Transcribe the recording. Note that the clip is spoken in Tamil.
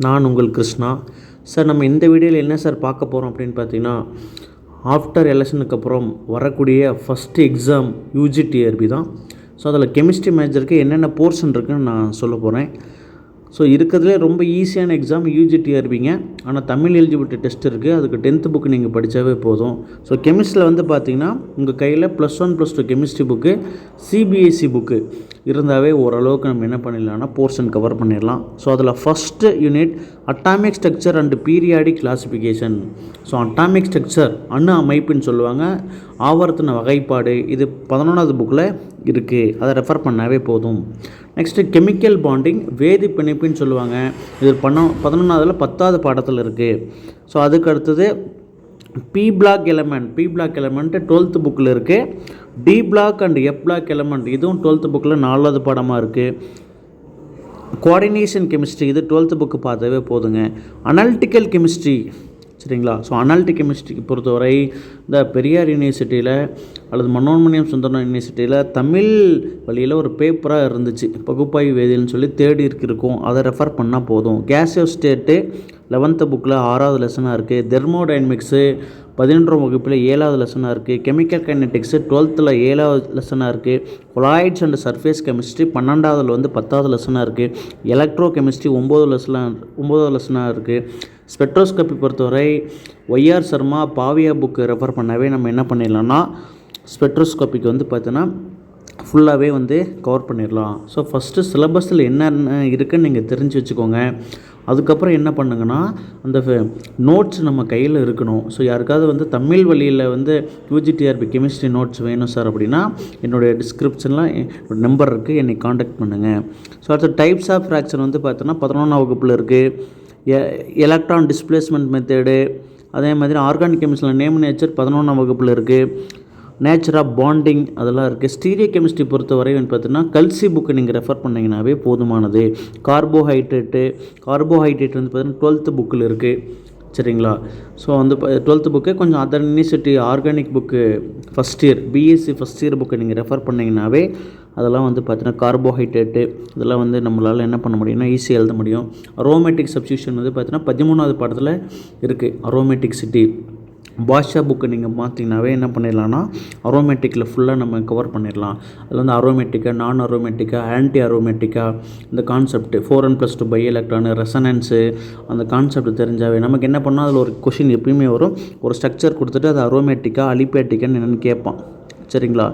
நான் உங்கள் கிருஷ்ணா சார். நம்ம இந்த வீடியோவில் என்ன சார் பார்க்க போகிறோம் அப்படின்னு பார்த்தீங்கன்னா, ஆஃப்டர் எலெக்ஷனுக்கு அப்புறம் வரக்கூடிய ஃபஸ்ட்டு எக்ஸாம் யூஜிடிஆர்பி தான். ஸோ அதில் கெமிஸ்ட்ரி மேஜருக்கு என்னென்ன போர்ஷன் இருக்குதுன்னு நான் சொல்ல போகிறேன். ஸோ இருக்கிறதுலே ரொம்ப ஈஸியான எக்ஸாம் யூஜிடிஆர்பிங்க. ஆனால் தமிழ் எலிஜிபிலிட்டி டெஸ்ட் இருக்குது, அதுக்கு 10th புக்கு நீங்கள் படித்தாவே போதும். ஸோ கெமிஸ்ட்ரியில் வந்து பார்த்திங்கன்னா உங்கள் கையில் +1 +2 கெமிஸ்ட்ரி புக்கு, சிபிஎஸ்சி புக்கு இருந்தாவே ஓரளவுக்கு நம்ம என்ன பண்ணிடலாம்னா போர்ஷன் கவர் பண்ணிடலாம். ஸோ அதில் first unit atomic structure and periodic classification. So atomic structure அணு அமைப்புன்னு சொல்லுவாங்க, ஆவர்த்தன வகைப்பாடு, இது 11வது புக்கில் இருக்குது, அதை ரெஃபர் பண்ணாவே போதும். நெக்ஸ்ட்டு கெமிக்கல் பாண்டிங், வேதி பிணைப்புன்னு சொல்லுவாங்க, இது 11வது 10வது பாடத்தில் இருக்குது. ஸோ அதுக்கு அடுத்தது பி பிளாக் எலமெண்ட் 12th புக்கில் இருக்குது. D block and F block element இதுவும் 12th புக்கில் 4வது பாடமாக இருக்குது. கோஆர்டினேஷன் கெமிஸ்ட்ரி இது 12th புக்கு பார்த்தாவே போதுங்க. அனாலிட்டிக்கல் கெமிஸ்ட்ரி சரிங்களா. ஸோ அனாலிட்டிக் கெமிஸ்ட்ரிக்கு பொறுத்தவரை இந்த பெரியார் யூனிவர்சிட்டியில் அல்லது மனோன்மணியம் சுந்தரம் யூனிவர்சிட்டியில் தமிழ் வழியில் ஒரு பேப்பராக இருந்துச்சு, பகுப்பாய்வு வேதியியல்னு சொல்லி தேர்ட் இயர்க்கு இருக்கும், அதை ரெஃபர் பண்ணால் போதும். கேசியஸ் ஸ்டேட்டு 11th புக்கில் 6வது லெசனாக இருக்குது. தெர்மோடைனமிக்ஸு 11ஆம் வகுப்பில் 7வது லெசனாக இருக்குது. கெமிக்கல் கைனடிக்ஸு 12th 7வது லெசனாக இருக்குது. கொலாய்ட்ஸ் அண்ட் சர்ஃபேஸ் கெமிஸ்ட்ரி 12வது 10வது லெசனாக இருக்குது. எலக்ட்ரோ கெமிஸ்ட்ரி 9வது லெசனாக இருக்குது. ஸ்பெக்ட்ரோஸ்கோப்பி பொறுத்தவரை ஒய்ஆர் சர்மா பாவியா புக்கு ரெஃபர் பண்ணவே நம்ம என்ன பண்ணிடலாம்னா ஸ்பெக்ட்ரோஸ்கோப்பிக்கு வந்து பார்த்தோன்னா ஃபுல்லாகவே வந்து கவர் பண்ணிடலாம். ஸோ ஃபஸ்ட்டு சிலபஸில் என்னென்ன இருக்குதுன்னு நீங்கள் தெரிஞ்சு வச்சுக்கோங்க. அதுக்கப்புறம் என்ன பண்ணுங்கன்னா அந்த நோட்ஸ் நம்ம கையில் இருக்கணும். ஸோ யாருக்காவது வந்து தமிழ் வழியில் வந்து யூஜிடிஆர்பி கெமிஸ்ட்ரி நோட்ஸ் வேணும் சார் அப்படின்னா என்னுடைய டிஸ்கிரிப்ஷனில் என்னோடய நம்பர் இருக்குது, என்னை காண்டாக்ட் பண்ணுங்கள். ஸோ அடுத்த டைப்ஸ் ஆஃப் ஃப்ராக்சர் வந்து பார்த்தோன்னா 11ஆம் வகுப்பில் இருக்குது. எலக்ட்ரான் டிஸ்பிளேஸ்மெண்ட் மெத்தேடு, அதே மாதிரி ஆர்கானிக் கெமிஸ்ட்ரியில் நேம் நேச்சர் 11ஆம் வகுப்பில் இருக்குது. நேச்சர் ஆஃப் பாண்டிங் அதெல்லாம் இருக்குது. ஸ்டீரியோ கெமிஸ்ட்ரி பொறுத்தவரை வந்து பார்த்தீங்கன்னா கல்சி புக்கு நீங்கள் ரெஃபர் பண்ணிங்கனாவே போதுமானது. கார்போஹைட்ரேட் வந்து பார்த்தீங்கன்னா 12th புக்கில் இருக்குது சரிங்களா. ஸோ வந்து 12th புக்கு கொஞ்சம் other university organic book first year BSc first year book நீங்கள் ரெஃபர் பண்ணிங்கனாவே அதெல்லாம் வந்து பார்த்தீங்கன்னா கார்போஹைட்ரேட்டு இதெல்லாம் வந்து நம்மளால் என்ன பண்ண முடியும்னா ஈஸியாக எழுத முடியும். அரோமேட்டிக் சப்ஸ்டியூஷன் வந்து பார்த்தீங்கன்னா 13வது பாடத்தில் இருக்குது. அரோமேட்டிக் சிட்டி பாஷா புக்கு நீங்கள் பார்த்தீங்கன்னாவே என்ன பண்ணிடலாம்னா அரோமேட்டிக்கில் ஃபுல்லாக நம்ம கவர் பண்ணிடலாம். அதில் வந்து அரோமேட்டிக்கா, நான் அரோமேட்டிக்கா, ஆன்டி அரோமேட்டிக்கா, இந்த கான்செப்ட் 4n+2 பை எலக்ட்ரானு, ரெசனன்ஸு, அந்த கான்செப்ட் தெரிஞ்சாவே நமக்கு என்ன பண்ணால் அதில் ஒரு கொஷின் எப்பயுமே வரும். ஒரு ஸ்ட்ரக்சர் கொடுத்துட்டு அது அரோமேட்டிக்கா அலிபேட்டிக்கான்னு என்னென்னு கேட்பான் சரிங்களா.